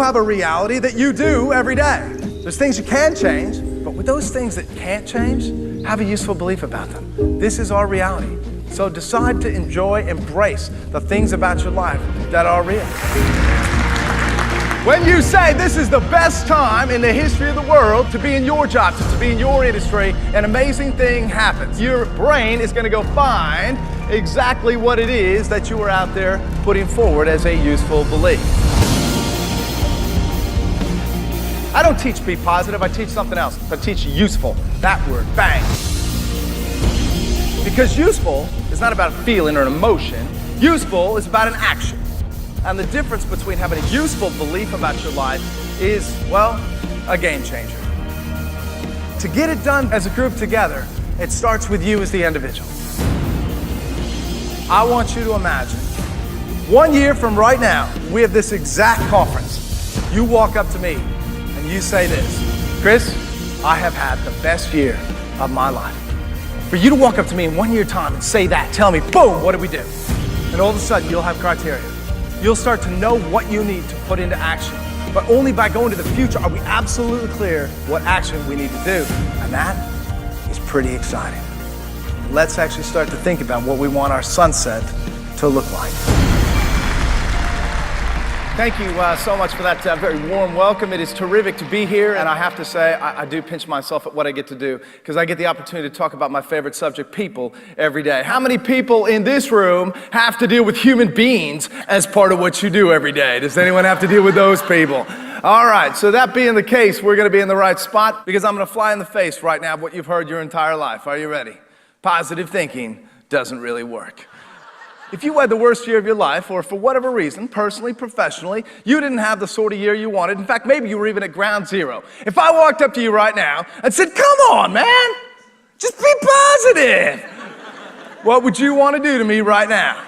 have a reality that you do every day. There's things you can change, but with those things that can't change, have a useful belief about them. This is our reality. So decide to enjoy, embrace the things about your life that are real. When you say this is the best time in the history of the world to be in your job, to be in your industry, an amazing thing happens. Your brain is going to go find exactly what it is that you are out there putting forward as a useful belief. I don't teach be positive, I teach something else. I teach useful. That word, bang. Because useful is not about a feeling or an emotion. Useful is about an action. And the difference between having a useful belief about your life is, well, a game changer. To get it done as a group together, it starts with you as the individual. I want you to imagine, 1 year from right now, we have this exact conference. You walk up to me and you say this, Chris, I have had the best year of my life. For you to walk up to me in 1 year time and say that, tell me, boom, what did we do? And all of a sudden, you'll have criteria. You'll start to know what you need to put into action. But only by going to the future are we absolutely clear what action we need to do. And that is pretty exciting. Let's actually start to think about what we want our sunset to look like. Thank you so much for that very warm welcome. It is terrific to be here, and I have to say, I do pinch myself at what I get to do, because I get the opportunity to talk about my favorite subject, people, every day. How many people in this room have to deal with human beings as part of what you do every day? Does anyone have to deal with those people? All right, so that being the case, we're going to be in the right spot, because I'm going to fly in the face right now of what you've heard your entire life. Are you ready? Positive thinking doesn't really work. If you had the worst year of your life, or for whatever reason, personally, professionally, you didn't have the sort of year you wanted, in fact, maybe you were even at ground zero. If I walked up to you right now and said, come on, man, just be positive, what would you want to do to me right now?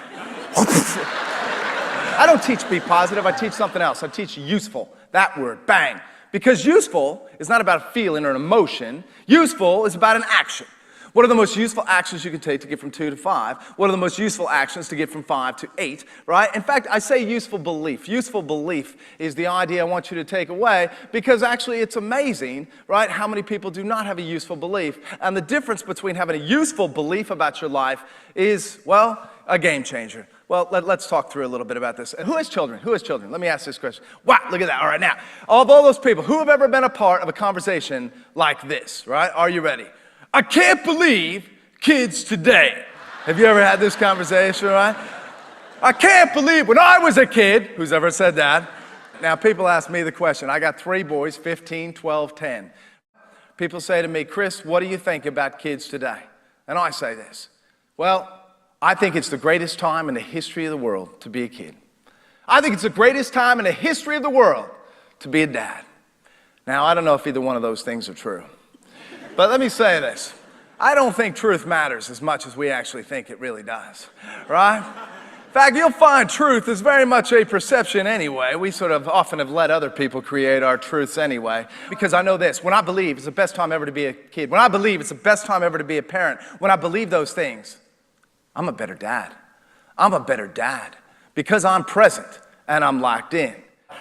I don't teach be positive, I teach something else. I teach useful, that word, bang. Because useful is not about a feeling or an emotion. Useful is about an action. What are the most useful actions you can take to get from 2 to 5? What are the most useful actions to get from 5 to 8, right? In fact, I say useful belief. Useful belief is the idea I want you to take away, because actually it's amazing, right, how many people do not have a useful belief. And the difference between having a useful belief about your life is, well, a game changer. Well, let's talk through a little bit about this. And who has children? Who has children? Let me ask this question. Wow, look at that. All right, now, of all those people, who have ever been a part of a conversation like this, right? Are you ready? I can't believe kids today. Have you ever had this conversation, right? I can't believe when I was a kid, who's ever said that? Now, people ask me the question. I got 3 boys, 15, 12, 10. People say to me, Chris, what do you think about kids today? And I say this, well, I think it's the greatest time in the history of the world to be a kid. I think it's the greatest time in the history of the world to be a dad. Now, I don't know if either one of those things are true. But let me say this, I don't think truth matters as much as we actually think it really does, right? In fact, you'll find truth is very much a perception anyway. We sort of often have let other people create our truths anyway, because I know this, when I believe it's the best time ever to be a kid, when I believe it's the best time ever to be a parent, when I believe those things, I'm a better dad. I'm a better dad because I'm present and I'm locked in.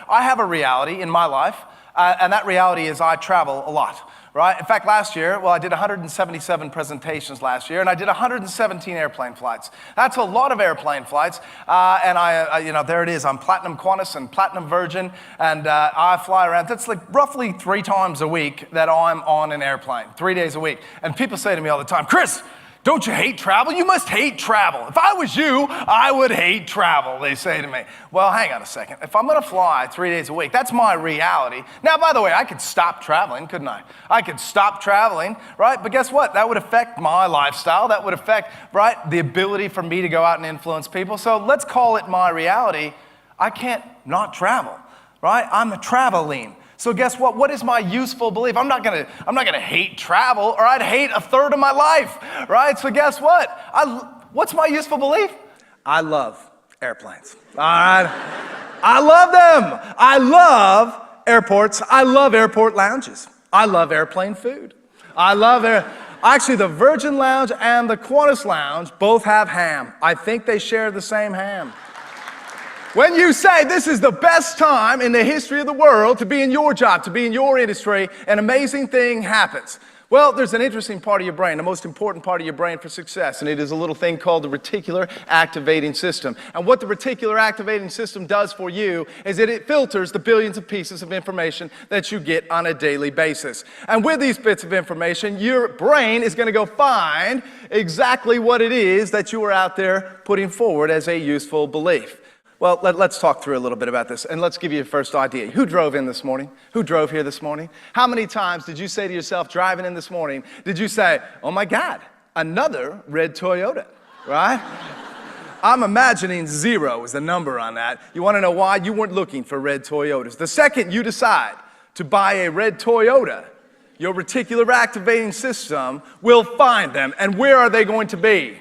I have a reality in my life, and that reality is I travel a lot. Right? In fact, last year, well, I did 177 presentations last year, and I did 117 airplane flights. That's a lot of airplane flights, and there it is. I'm Platinum Qantas and Platinum Virgin, and I fly around. That's like roughly 3 times a week that I'm on an airplane, 3 days a week. And people say to me all the time, Chris, don't you hate travel? You must hate travel. If I was you, I would hate travel, they say to me. Well, hang on a second. If I'm going to fly 3 days a week, that's my reality. Now, by the way, I could stop traveling, couldn't I? I could stop traveling, right? But guess what? That would affect my lifestyle. That would affect, right, the ability for me to go out and influence people. So let's call it my reality. I can't not travel, right? I'm traveling. So guess what? What is my useful belief? I'm not gonna hate travel, or I'd hate a third of my life, right? So guess what? What's my useful belief? I love airplanes. All right? I love them. I love airports. I love airport lounges. I love airplane food. Actually, the Virgin Lounge and the Qantas Lounge both have ham. I think they share the same ham. When you say this is the best time in the history of the world to be in your job, to be in your industry, an amazing thing happens. Well, there's an interesting part of your brain, the most important part of your brain for success, and it is a little thing called the reticular activating system. And what the reticular activating system does for you is that it filters the billions of pieces of information that you get on a daily basis. And with these bits of information, your brain is going to go find exactly what it is that you are out there putting forward as a useful belief. Well, let's talk through a little bit about this, and let's give you a first idea. Who drove in this morning? Who drove here this morning? How many times did you say to yourself, driving in this morning, did you say, oh my God, another red Toyota, right? I'm imagining 0 is the number on that. You want to know why? You weren't looking for red Toyotas. The second you decide to buy a red Toyota, your reticular activating system will find them. And where are they going to be?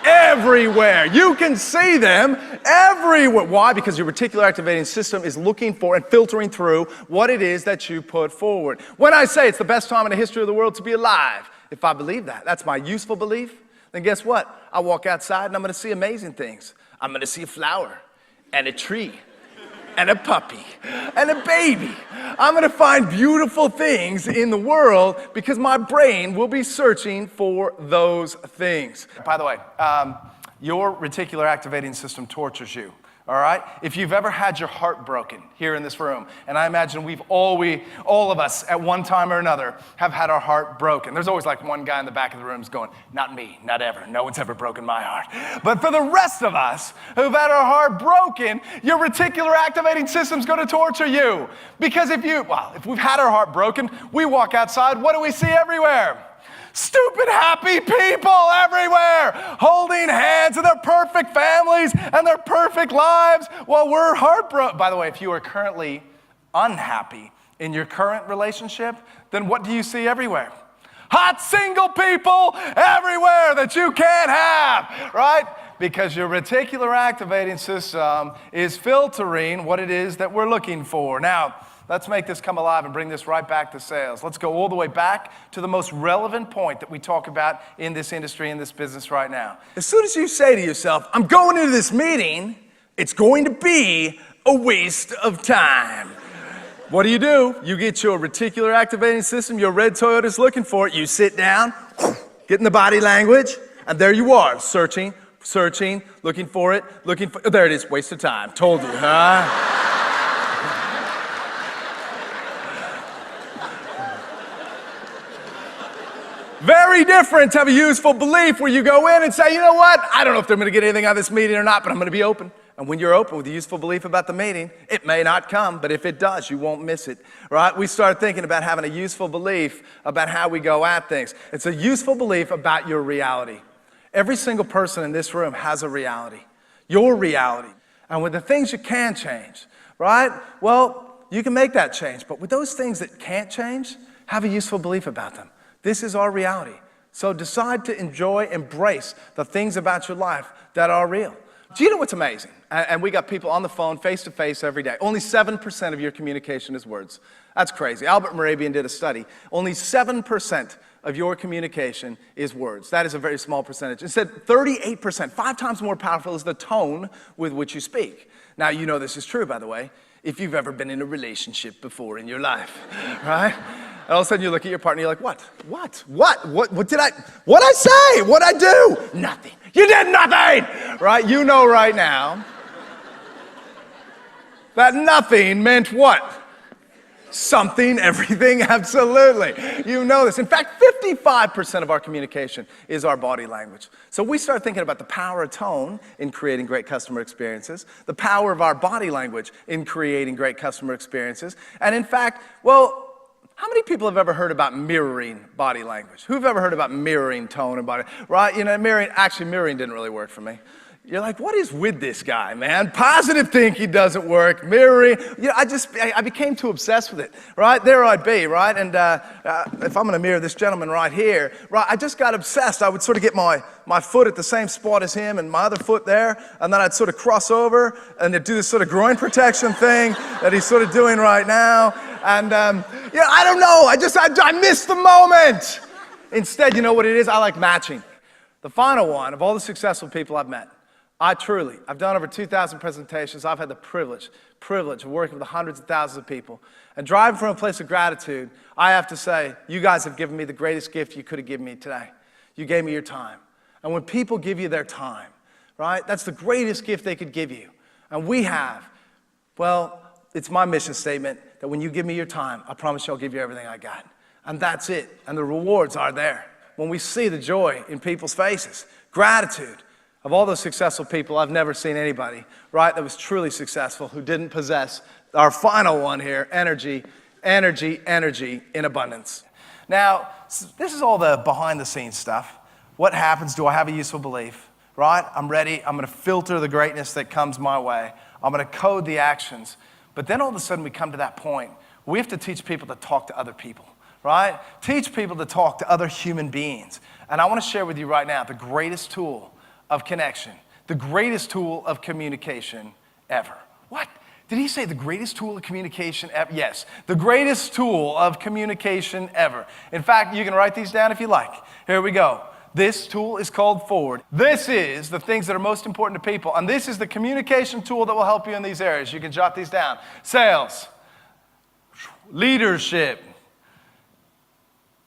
Everywhere. You can see them everywhere. Why? Because your reticular activating system is looking for and filtering through what it is that you put forward. When I say it's the best time in the history of the world to be alive, if I believe that, that's my useful belief, then guess what? I walk outside and I'm going to see amazing things. I'm going to see a flower and a tree and a puppy and a baby. I'm going to find beautiful things in the world because my brain will be searching for those things. By the way, your reticular activating system tortures you. All right? If you've ever had your heart broken here in this room, and I imagine all of us at one time or another have had our heart broken. There's always like one guy in the back of the room who's going, not me, not ever. No one's ever broken my heart. But for the rest of us who've had our heart broken, your reticular activating system's going to torture you. Because if we've had our heart broken, we walk outside, what do we see everywhere? Stupid, happy people everywhere, holding hands in their perfect families and their perfect lives while we're heartbroken. By the way, if you are currently unhappy in your current relationship, then what do you see everywhere? Hot single people everywhere that you can't have, right? Because your reticular activating system is filtering what it is that we're looking for. Now, let's make this come alive and bring this right back to sales. Let's go all the way back to the most relevant point that we talk about in this industry, in this business right now. As soon as you say to yourself, I'm going into this meeting, it's going to be a waste of time. What do? You get your reticular activating system, your red Toyota's looking for it. You sit down, get in the body language, and there you are, searching, looking for it, there it is, waste of time. Told you, huh? Very different to have a useful belief where you go in and say, you know what? I don't know if they're going to get anything out of this meeting or not, but I'm going to be open. And when you're open with a useful belief about the meeting, it may not come, but if it does, you won't miss it, right? We start thinking about having a useful belief about how we go at things. It's a useful belief about your reality. Every single person in this room has a reality, your reality. And with the things you can change, right? Well, you can make that change. But with those things that can't change, have a useful belief about them. This is our reality. So decide to enjoy, embrace the things about your life that are real. Do you know what's amazing? And we got people on the phone face to face every day. Only 7% of your communication is words. That's crazy. Albert Mehrabian did a study. Only 7% of your communication is words. That is a very small percentage. Instead, 38%, 5 times more powerful is the tone with which you speak. Now, you know this is true, by the way, if you've ever been in a relationship before in your life, right? And all of a sudden you look at your partner, you're like, what did I say? What'd I do? Nothing. You did nothing, right? You know right now that nothing meant what? Something, everything, absolutely. You know this. In fact, 55% of our communication is our body language. So we start thinking about the power of tone in creating great customer experiences, the power of our body language in creating great customer experiences. And in fact, well, how many people have ever heard about mirroring body language? Who've ever heard about mirroring tone and body? Right, you know, mirroring didn't really work for me. You're like, what is with this guy, man? Positive thinking doesn't work. Mirroring, you know, I became too obsessed with it, right? There I'd be, right? And if I'm going to mirror this gentleman right here, right, I just got obsessed. I would sort of get my foot at the same spot as him and my other foot there, and then I'd sort of cross over and do this sort of groin protection thing that he's sort of doing right now. And, yeah, I don't know. I missed the moment. Instead, you know what it is? I like matching. The final one, of all the successful people I've met, I've done over 2,000 presentations. I've had the privilege of working with hundreds of thousands of people. And driving from a place of gratitude, I have to say, you guys have given me the greatest gift you could have given me today. You gave me your time. And when people give you their time, right, that's the greatest gift they could give you. And we have, well, it's my mission statement that when you give me your time, I promise you I'll give you everything I got. And that's it. And the rewards are there. When we see the joy in people's faces, gratitude. Of all those successful people, I've never seen anybody, right, that was truly successful who didn't possess our final one here, energy in abundance. Now, this is all the behind the scenes stuff. What happens? Do I have a useful belief? Right? I'm ready. I'm going to filter the greatness that comes my way. I'm going to code the actions. But then all of a sudden we come to that point. We have to teach people to talk to other people, right? Teach people to talk to other human beings. And I want to share with you right now the greatest tool of connection, the greatest tool of communication ever. What? Did he say the greatest tool of communication ever? Yes, the greatest tool of communication ever. In fact, you can write these down if you like. Here we go. This tool is called Forward. This is the things that are most important to people, and this is the communication tool that will help you in these areas. You can jot these down. Sales, leadership,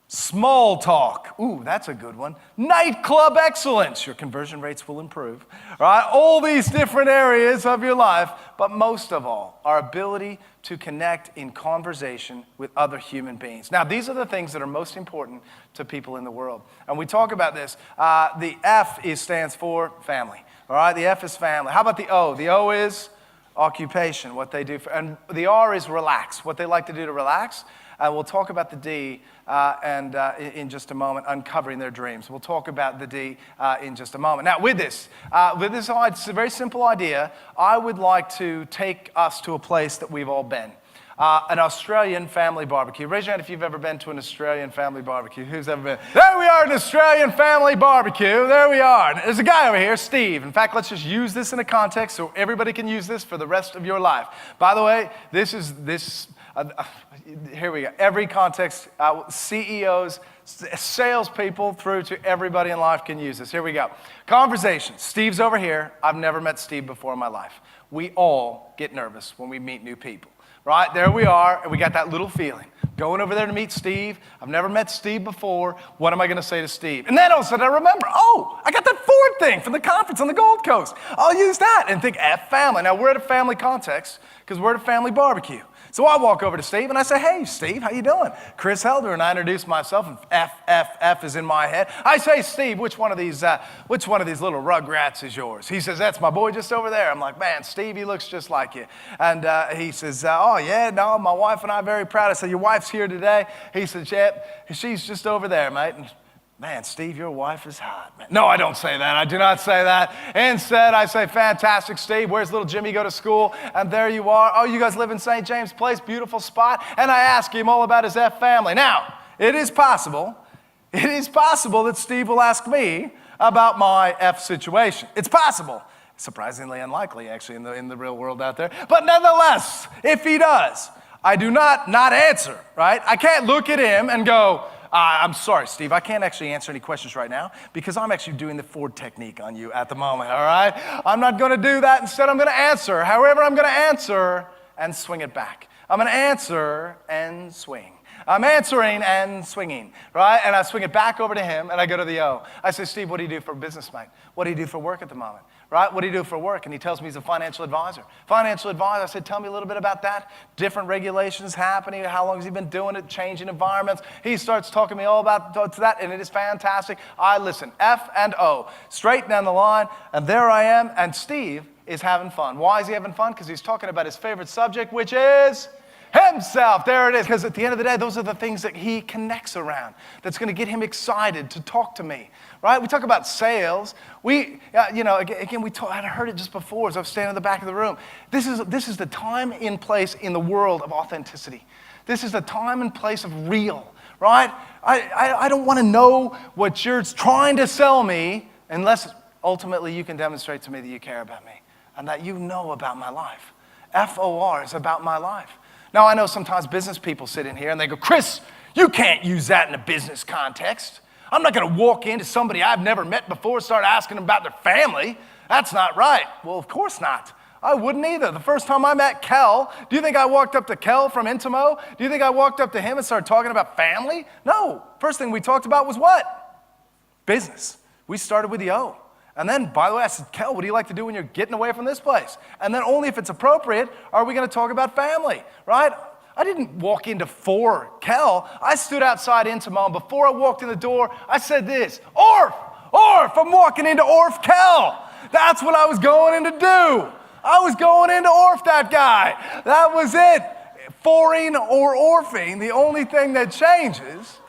small talk. Ooh, that's a good one. Nightclub excellence. Your conversion rates will improve. Right? All these different areas of your life, but most of all, our ability to connect in conversation with other human beings. Now, these are the things that are most important to people in the world. And we talk about this. The F stands for family. All right? The F is family. How about the O? The O is occupation, what they do. And the R is relax, what they like to do to relax. We'll talk about the D in just a moment, uncovering their dreams. We'll talk about the D in just a moment. Now, with this, it's a very simple idea. I would like to take us to a place that we've all been. An Australian family barbecue. Raise your hand if you've ever been to an Australian family barbecue. Who's ever been? There we are, an Australian family barbecue. There we are. There's a guy over here, Steve. In fact, let's just use this in a context so everybody can use this for the rest of your life. By the way, here we go. Every context, CEOs, salespeople, through to everybody in life can use this. Here we go. Conversation. Steve's over here. I've never met Steve before in my life. We all get nervous when we meet new people. Right? There we are, and we got that little feeling. Going over there to meet Steve. I've never met Steve before. What am I going to say to Steve? And then all of a sudden I remember, I got that Ford thing from the conference on the Gold Coast. I'll use that and think F family. Now, we're at a family context because we're at a family barbecue. So I walk over to Steve and I say, hey, Steve, how you doing? Chris Helder, and I introduce myself, and F is in my head. I say, Steve, which one of these little rugrats is yours? He says, that's my boy just over there. I'm like, man, Steve, he looks just like you. And he says, oh, yeah, no, my wife and I are very proud. I said, your wife's here today? He says, yep, she's just over there, mate. And, man, Steve, your wife is hot, man. No, I don't say that. I do not say that. Instead, I say, fantastic, Steve. Where's little Jimmy go to school? And there you are. Oh, you guys live in St. James Place. Beautiful spot. And I ask him all about his F family. Now, it is possible that Steve will ask me about my F situation. It's possible. Surprisingly unlikely, actually, in the real world out there. But nonetheless, if he does, I do not answer, right? I can't look at him and go, I'm sorry, Steve, I can't actually answer any questions right now because I'm actually doing the Ford technique on you at the moment, all right? I'm not going to do that. Instead, I'm going to answer. However, I'm going to answer and swing it back. I'm going to answer and swing. I'm answering and swinging, right? And I swing it back over to him, and I go to the O. I say, Steve, what do you do for business, mate? What do you do for work at the moment? Right? What do you do for work? And he tells me he's a financial advisor. Financial advisor, I said, tell me a little bit about that. Different regulations happening. How long has he been doing it? Changing environments. He starts talking to me all about that, and it is fantastic. I listen. F and O. Straight down the line, and there I am, and Steve is having fun. Why is he having fun? Because he's talking about his favorite subject, which is himself. There it is. Because at the end of the day, those are the things that he connects around. That's going to get him excited to talk to me. Right? We talk about sales. I heard it just before as I was standing in the back of the room. This is the time and place in the world of authenticity. This is the time and place of real. Right? I don't want to know what you're trying to sell me unless ultimately you can demonstrate to me that you care about me and that you know about my life. FOR is about my life. Now, I know sometimes business people sit in here and they go, Chris, you can't use that in a business context. I'm not going to walk into somebody I've never met before and start asking them about their family. That's not right. Well, of course not. I wouldn't either. The first time I met Kel, do you think I walked up to Kel from Intimo? Do you think I walked up to him and started talking about family? No. First thing we talked about was what? Business. We started with the O. And then, by the way, I said, Kel, what do you like to do when you're getting away from this place? And then only if it's appropriate are we going to talk about family, right? I didn't walk into for Kel. I stood outside Intimo, and before I walked in the door, I said this, Orf, I'm walking into Orf Kel. That's what I was going in to do. I was going in to Orf that guy. That was it. Foring or orfing, the only thing that changes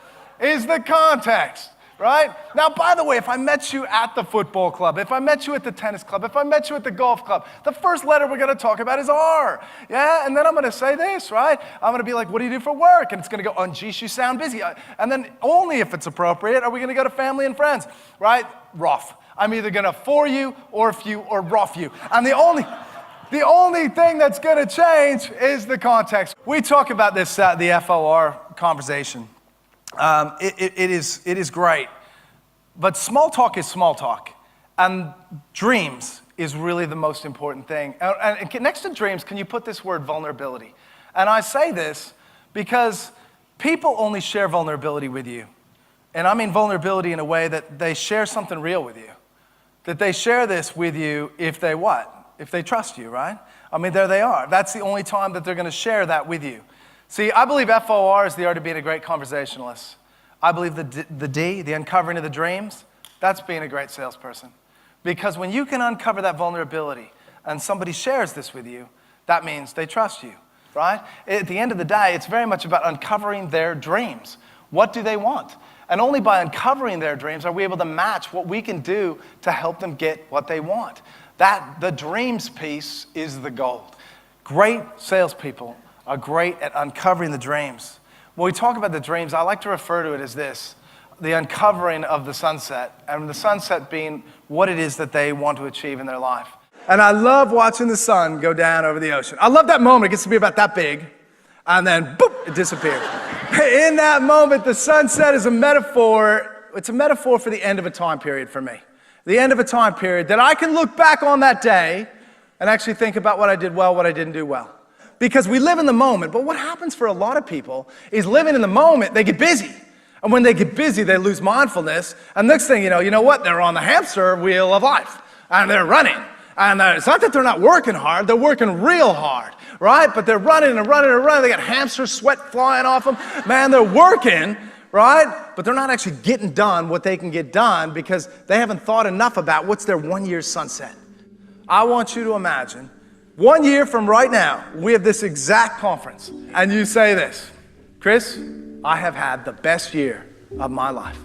is the context, right? Now, by the way, if I met you at the football club, if I met you at the tennis club, if I met you at the golf club, the first letter we're going to talk about is R, yeah? And then I'm going to say this, right? I'm going to be like, what do you do for work? And it's going to go, oh, geez, you sound busy. And then only if it's appropriate are we going to go to family and friends, right? Rough. I'm either going to for you, orf you, or rough you. And the only thing that's going to change is the context. We talk about this, the FOR conversation. It is great. But small talk is small talk. And dreams is really the most important thing. And next to dreams, can you put this word vulnerability? And I say this because people only share vulnerability with you. And I mean vulnerability in a way that they share something real with you. That they share this with you if they what? If they trust you, right? I mean, there they are. That's the only time that they're going to share that with you. See, I believe FOR is the art of being a great conversationalist. I believe the D, the uncovering of the dreams, that's being a great salesperson. Because when you can uncover that vulnerability and somebody shares this with you, that means they trust you, right? At the end of the day, it's very much about uncovering their dreams. What do they want? And only by uncovering their dreams are we able to match what we can do to help them get what they want. The dreams piece is the gold. Great salespeople are great at uncovering the dreams. When we talk about the dreams, I like to refer to it as this, the uncovering of the sunset, and the sunset being what it is that they want to achieve in their life. And I love watching the sun go down over the ocean. I love that moment. It gets to be about that big, and then boop, it disappears. In that moment, the sunset is a metaphor. It's a metaphor for the end of a time period for me. The end of a time period that I can look back on that day and actually think about what I did well, what I didn't do well. Because we live in the moment, but what happens for a lot of people is living in the moment, they get busy. And when they get busy, they lose mindfulness. And next thing you know what? They're on the hamster wheel of life. And they're running. And it's not that they're not working hard, they're working real hard, right? But they're running and running and running. They got hamster sweat flying off them. Man, they're working, right? But they're not actually getting done what they can get done because they haven't thought enough about what's their 1 year sunset. I want you to imagine 1 year from right now, we have this exact conference. And you say this, Chris, I have had the best year of my life.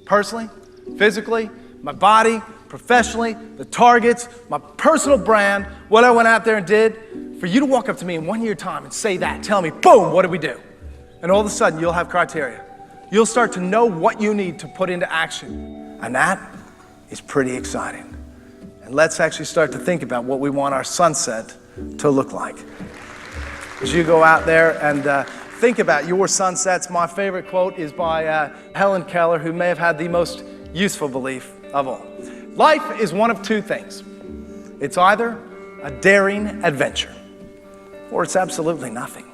Personally, physically, my body, professionally, the targets, my personal brand, what I went out there and did. For you to walk up to me in 1 year time and say that, tell me, boom, what did we do? And all of a sudden, you'll have criteria. You'll start to know what you need to put into action. And that is pretty exciting. And let's actually start to think about what we want our sunset to look like. As you go out there and think about your sunsets, my favorite quote is by Helen Keller, who may have had the most useful belief of all. Life is one of two things. It's either a daring adventure or it's absolutely nothing.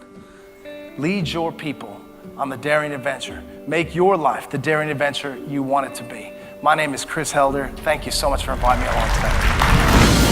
Lead your people on the daring adventure. Make your life the daring adventure you want it to be. My name is Chris Helder. Thank you so much for inviting me along today.